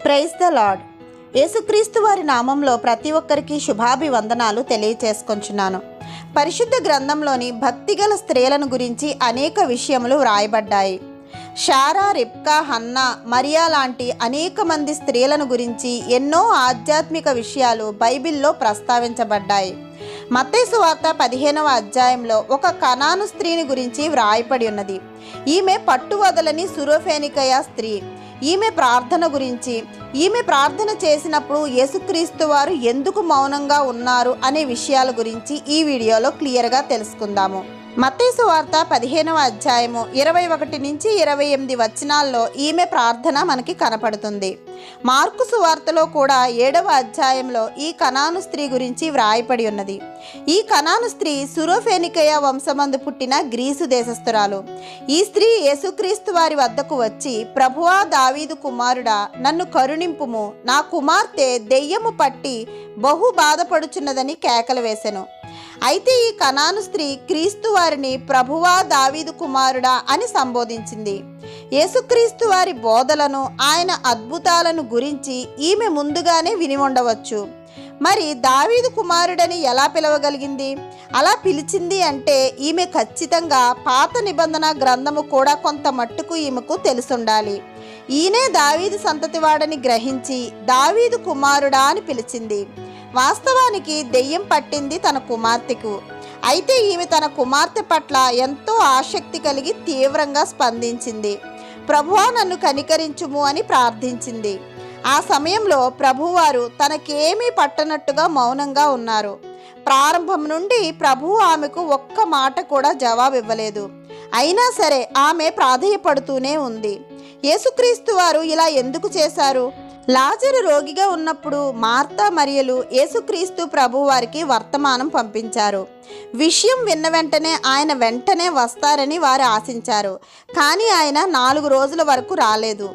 Praise the lord. యేసుక్రీస్తు వారి నామంలో ప్రతి ఒక్కరికి శుభాభివందనాలు తెలియచేసుకొంచున్నాను. పరిశుద్ధ గ్రంథంలోని భక్తిగల స్త్రీలను గురించి అనేక విషయములు వ్రాయబడ్డాయి. షారా, రిబ్కా, హన్నా, మరియా లాంటి అనేక మంది స్త్రీలను గురించి ఎన్నో ఆధ్యాత్మిక విషయాలు బైబిల్లో ప్రస్తావించబడ్డాయి. మత్తయి సువార్త 15వ అధ్యాయంలో ఒక కనాను స్త్రీని గురించి వ్రాయబడి ఉన్నది. ఈమె పట్టువదలని సురోఫెనికయ స్త్రీ. ఈమె ప్రార్థన గురించి, ఈమె ప్రార్థన చేసినప్పుడు యేసుక్రీస్తు వారు ఎందుకు మౌనంగా ఉన్నారు అనే విషయాల గురించి ఈ వీడియోలో క్లియర్గా తెలుసుకుందాము. మత్తయి సువార్త 15వ అధ్యాయము 21 నుంచి 28 వచనాల్లో ఈమె ప్రార్థన మనకి కనపడుతుంది. మార్కు సువార్తలో కూడా 7వ అధ్యాయంలో ఈ కనాను స్త్రీ గురించి వ్రాయబడి ఉన్నది. ఈ కనాను స్త్రీ సురోఫెనికయ వంశమందు పుట్టిన గ్రీసు దేశస్థురాలు. ఈ స్త్రీ యేసుక్రీస్తు వారి వద్దకు వచ్చి, ప్రభువా, దావీదు కుమారుడా, నన్ను కరుణింపుము, నా కుమార్తె దెయ్యము పట్టి బహు బాధపడుచున్నదని కేకలు వేసెను. అయితే ఈ కనాను స్త్రీ క్రీస్తు వారిని ప్రభువా, దావీదు కుమారుడా అని సంబోధించింది. యేసుక్రీస్తు వారి బోధలను, ఆయన అద్భుతాలను గురించి ఈమె ముందుగానే విని ఉండవచ్చు. మరి దావీదు కుమారుడని ఎలా పిలవగలిగింది? అలా పిలిచింది అంటే ఈమె ఖచ్చితంగా పాత నిబంధన గ్రంథము కూడా కొంత మట్టుకు ఈమెకు తెలుసుండాలి. ఈయనే దావీదు సంతతివాడని గ్రహించి దావీదు కుమారుడా అని పిలిచింది. వాస్తవానికి దెయ్యం పట్టింది తన కుమార్తెకు. అయితే ఈమె తన కుమార్తె పట్ల ఎంతో ఆసక్తి కలిగి తీవ్రంగా స్పందించింది. ప్రభువా, నన్ను కనికరించుము అని ప్రార్థించింది. ఆ సమయంలో ప్రభువారు తనకేమీ పట్టనట్టుగా మౌనంగా ఉన్నారు. ప్రారంభం నుండి ప్రభువు ఆమెకు ఒక్క మాట కూడా జవాబు ఇవ్వలేదు. అయినా సరే ఆమె ప్రాధేయపడుతూనే ఉంది. యేసుక్రీస్తు వారు ఇలా ఎందుకు చేశారు? లాజరు రోగిగా ఉన్నప్పుడు మార్తా, మరియలు యేసుక్రీస్తు ప్రభు వారికి వర్తమానం పంపించారు. విషయం విన్న వెంటనే ఆయన వెంటనే వస్తారని వారు ఆశించారు. కానీ ఆయన 4 రోజుల వరకు రాలేదు.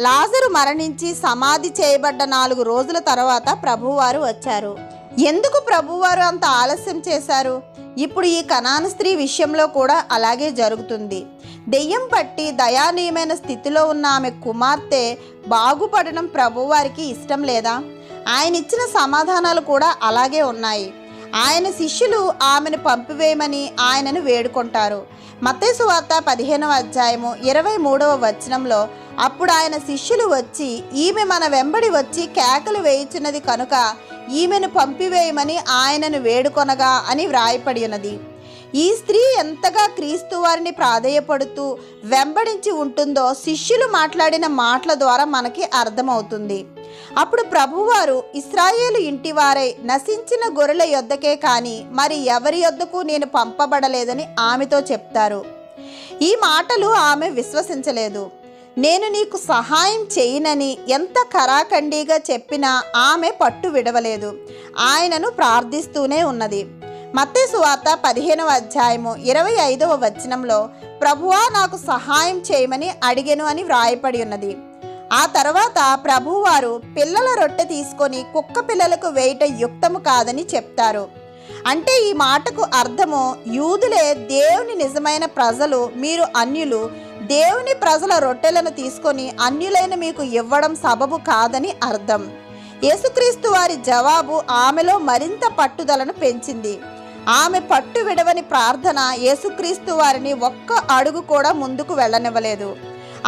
లాజరు మరణించి సమాధి చేయబడ్డ 4 రోజుల తర్వాత ప్రభువారు వచ్చారు. ఎందుకు ప్రభువారు అంత ఆలస్యం చేశారు? ఇప్పుడు ఈ కనాను స్త్రీ విషయంలో కూడా అలాగే జరుగుతుంది. దెయ్యం పట్టి దయానీయమైన స్థితిలో ఉన్న ఆమె కుమార్తె బాగుపడడం ప్రభువారికి ఇష్టం లేదా? ఆయన ఇచ్చిన సమాధానాలు కూడా అలాగే ఉన్నాయి. ఆయన శిష్యులు ఆమెను పంపివేయమని ఆయనను వేడుకుంటారు. మత్తయి సువార్త 15వ అధ్యాయము 23వ వచనంలో, అప్పుడు ఆయన శిష్యులు వచ్చి, ఈమె మన వెంబడి వచ్చి కేకలు వేయుచున్నది కనుక ఈమెను పంపివేయమని ఆయనను వేడుకొనగా అని వ్రాయపడి ఉన్నది. ఈ స్త్రీ ఎంతగా క్రీస్తు వారిని ప్రాధేయపడుతూ వెంబడించి ఉంటుందో శిష్యులు మాట్లాడిన మాటల ద్వారా మనకి అర్థమవుతుంది. అప్పుడు ప్రభువారు, ఇశ్రాయేలు ఇంటివారై నశించిన గొర్రెల యొద్దకే కానీ మరి ఎవరి యొద్దకు నేను పంపబడలేదని ఆమెతో చెప్తారు. ఈ మాటలు ఆమె విశ్వసించలేదు. నేను నీకు సహాయం చేయనని ఎంత కరాఖండిగా చెప్పినా ఆమె పట్టు విడవలేదు. ఆయనను ప్రార్థిస్తూనే ఉన్నది. మత్తయి సువార్త 15వ అధ్యాయము 25వ వచనంలో, ప్రభువా, నాకు సహాయం చేయమని అడిగెను అని వ్రాయపడి ఉన్నది. ఆ తర్వాత ప్రభువారు పిల్లల రొట్టె తీసుకొని కుక్క పిల్లలకు వేయట యుక్తము కాదని చెప్తారు. అంటే ఈ మాటకు అర్థము, యూదులే దేవుని నిజమైన ప్రజలు, మీరు అన్యులు. దేవుని ప్రజల రొట్టెలను తీసుకొని అన్యులైన మీకు ఇవ్వడం సబబు కాదని అర్థం. యేసుక్రీస్తు వారి జవాబు ఆమెలో మరింత పట్టుదలను పెంచింది. ఆమె పట్టు విడవని ప్రార్థన యేసుక్రీస్తు వారిని ఒక్క అడుగు కూడా ముందుకు వెళ్ళనివ్వలేదు.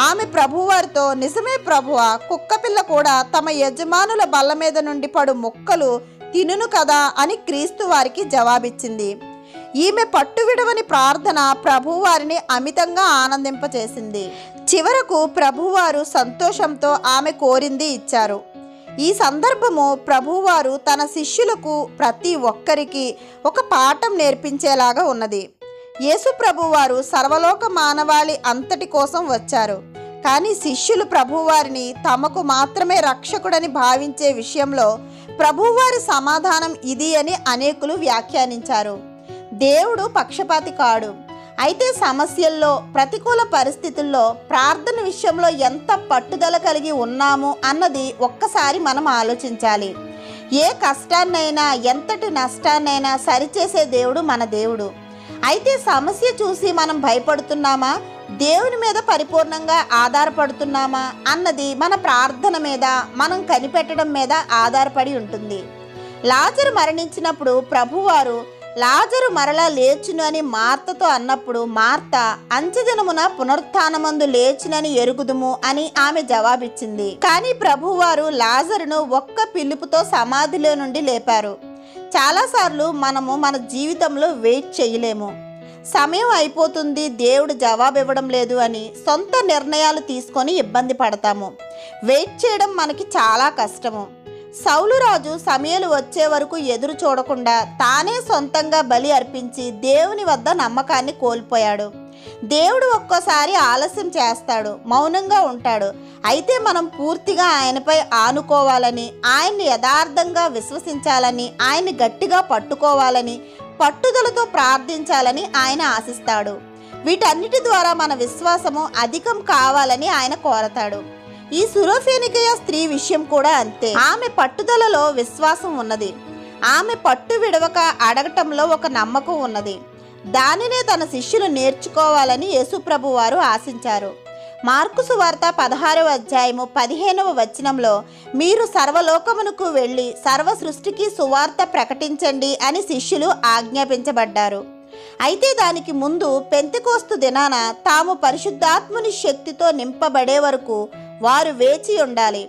ఆమె ప్రభువారితో, నిజమే ప్రభువా, కుక్కపిల్ల కూడా తమ యజమానుల బల్ల మీద నుండి పడు ముక్కలు తినును కదా అని క్రీస్తు వారికి జవాబిచ్చింది. ఈమె పట్టు విడవని ప్రార్థన ప్రభువారిని అమితంగా ఆనందింపచేసింది. చివరకు ప్రభువారు సంతోషంతో ఆమె కోరింది ఇచ్చారు. ఈ సందర్భము ప్రభువారు తన శిష్యులకు ప్రతి ఒక్కరికి ఒక పాఠం నేర్పించేలాగా ఉన్నది. యేసు ప్రభువారు సర్వలోక మానవాళి అంతటి కోసం వచ్చారు. కానీ శిష్యులు ప్రభువారిని తమకు మాత్రమే రక్షకుడని భావించే విషయంలో ప్రభువారి సమాధానం ఇది అని అనేకులు వ్యాఖ్యానించారు. దేవుడు పక్షపాతి కాడు. అయితే సమస్యల్లో, ప్రతికూల పరిస్థితుల్లో ప్రార్థన విషయంలో ఎంత పట్టుదల కలిగి ఉన్నాము అన్నది ఒక్కసారి మనం ఆలోచించాలి. ఏ కష్టాన్నైనా, ఎంతటి నష్టాన్నైనా సరిచేసే దేవుడు మన దేవుడు. అయితే సమస్య చూసి మనం భయపడుతున్నామా? దేవుని మీద పరిపూర్ణంగా ఆధారపడుతున్నామా అన్నది మన ప్రార్థన మీద మనం కనిపెట్టడం మీద ఆధారపడి ఉంటుంది. లాజరు మరణించినప్పుడు ప్రభువారు లాజరు మరలా లేచును అని మార్తతో అన్నప్పుడు మార్త అంచెదినమున పునరుత్థానమందు లేచునని ఎరుగుదుము అని ఆమె జవాబిచ్చింది. కానీ ప్రభువారు లాజరును ఒక్క పిలుపుతో సమాధిలో నుండి లేపారు. చాలాసార్లు మనము మన జీవితంలో వెయిట్ చేయలేము. సమయం అయిపోతుంది, దేవుడు జవాబు ఇవ్వడం లేదు అని సొంత నిర్ణయాలు తీసుకొని ఇబ్బంది పడతాము. వెయిట్ చేయడం మనకి చాలా కష్టము. సౌలు రాజు సమయాలు వచ్చే వరకు ఎదురు చూడకుండా తానే సొంతంగా బలి అర్పించి దేవుని వద్ద నమ్మకాన్ని కోల్పోయాడు. దేవుడు ఒక్కోసారి ఆలస్యం చేస్తాడు, మౌనంగా ఉంటాడు. అయితే మనం పూర్తిగా ఆయనపై ఆనుకోవాలని, ఆయన్ని యథార్థంగా విశ్వసించాలని, ఆయన్ని గట్టిగా పట్టుకోవాలని, పట్టుదలతో ప్రార్థించాలని ఆయన ఆశిస్తాడు. వీటన్నిటి ద్వారా మన విశ్వాసము అధికం కావాలని ఆయన కోరతాడు. ఈ సురోఫెనికయ స్త్రీ విషయం కూడా అంతే. ఆమె పట్టుదలలో విశ్వాసం ఉన్నది. ఆమె పట్టు విడవక అడగటంలో ఒక నమ్మకం ఉన్నది. దానినే తన శిష్యులు నేర్చుకోవాలని యేసుప్రభు వారు ఆశించారు. మార్కు సువార్త 16వ అధ్యాయము 15వ వచనంలో, మీరు సర్వలోకమునకు వెళ్ళి సర్వ సృష్టికి సువార్త ప్రకటించండి అని శిష్యులు ఆజ్ఞాపించబడ్డారు. అయితే దానికి ముందు పెంతెకోస్తు దినాన తాము పరిశుద్ధాత్ముని శక్తితో నింపబడే వరకు వారు వేచి ఉండాలి.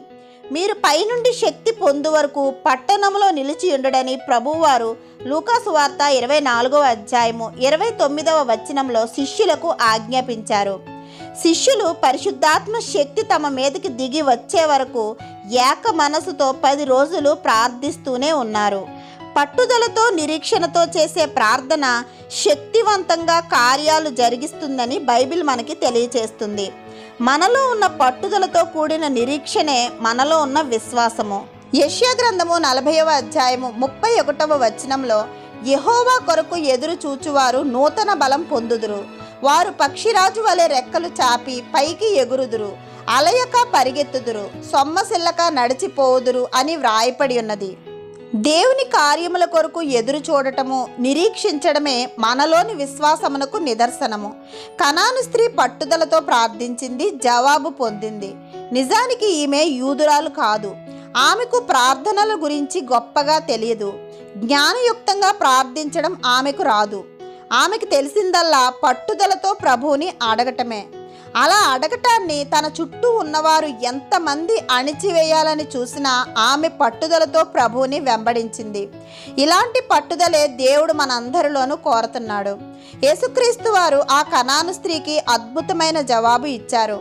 మీరు పైనుండి శక్తి పొందు వరకు పట్టణంలో నిలిచి ఉండడని ప్రభువారు లూకాసు వార్త 24వ అధ్యాయము 29వ వచనంలో శిష్యులకు ఆజ్ఞాపించారు. శిష్యులు పరిశుద్ధాత్మ శక్తి తమ మీదకి దిగి వచ్చే వరకు ఏక మనసుతో 10 రోజులు ప్రార్థిస్తూనే ఉన్నారు. పట్టుదలతో నిరీక్షణతో చేసే ప్రార్థన శక్తివంతంగా కార్యాలు జరిగిస్తుందని బైబిల్ మనకి తెలియచేస్తుంది. మనలో ఉన్న పట్టుదలతో కూడిన నిరీక్షణే మనలో ఉన్న విశ్వాసము. యెషయా గ్రంథము 40వ అధ్యాయము 31వ వచనంలో, యెహోవా కొరకు ఎదురు చూచువారు నూతన బలం పొందుదురు, వారు పక్షిరాజు వలె రెక్కలు చాపి పైకి ఎగురుదురు, అలయక పరిగెత్తుదురు, సొమ్మసిల్లక నడిచిపోవుదురు అని వ్రాయపడి ఉన్నది. దేవుని కార్యముల కొరకు ఎదురు చూడటము, నిరీక్షించడమే మనలోని విశ్వాసమునకు నిదర్శనము. కనాను స్త్రీ పట్టుదలతో ప్రార్థించింది, జవాబు పొందింది. నిజానికి ఈమె యూదురాలు కాదు. ఆమెకు ప్రార్థనల గురించి గొప్పగా తెలియదు. జ్ఞానయుక్తంగా ప్రార్థించడం ఆమెకు రాదు. ఆమెకు తెలిసిందల్లా పట్టుదలతో ప్రభువుని అడగటమే. అలా అడగటాన్ని తన చుట్టూ ఉన్నవారు ఎంతమంది అణిచివేయాలని చూసినా ఆమె పట్టుదలతో ప్రభువుని వెంబడించింది. ఇలాంటి పట్టుదలే దేవుడు మనందరిలోనూ కోరుతున్నాడు. యేసుక్రీస్తు వారు ఆ కనాను స్త్రీకి అద్భుతమైన జవాబు ఇచ్చారు.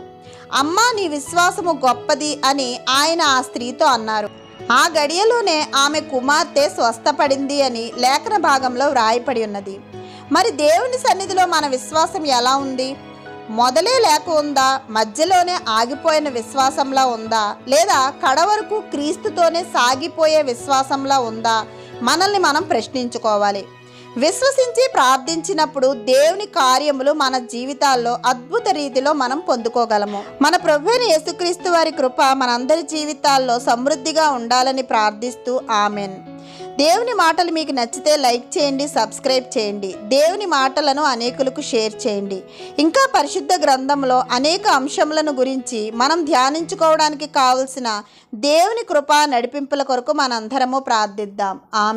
అమ్మా, నీ విశ్వాసము గొప్పది అని ఆయన ఆ స్త్రీతో అన్నారు. ఆ గడియలోనే ఆమె కుమార్తె స్వస్థపడింది అని లేఖన భాగంలో వ్రాయపడి ఉన్నది. మరి దేవుని సన్నిధిలో మన విశ్వాసం ఎలా ఉంది? మొదలే లేక ఉందా? మధ్యలోనే ఆగిపోయిన విశ్వాసంలా ఉందా? లేదా కడ వరకు క్రీస్తుతోనే సాగిపోయే విశ్వాసంలా ఉందా? మనల్ని మనం ప్రశ్నించుకోవాలి. విశ్వసించి ప్రార్థించినప్పుడు దేవుని కార్యములు మన జీవితాల్లో అద్భుత రీతిలో మనం పొందుకోగలము. మన ప్రభువైన యేసుక్రీస్తు వారి కృప మనందరి జీవితాల్లో సమృద్ధిగా ఉండాలని ప్రార్థిస్తూ ఆమెన్. దేవుని మాటలు మీకు నచ్చితే లైక్ చేయండి, సబ్స్క్రైబ్ చేయండి. దేవుని మాటలను అనేకులకు షేర్ చేయండి. ఇంకా పరిశుద్ధ గ్రంథంలో అనేక అంశములను గురించి మనం ధ్యానించుకోవడానికి కావలసిన దేవుని కృప నడిపింపుల కొరకు మనందరము ప్రార్థిద్దాం. ఆమెన్.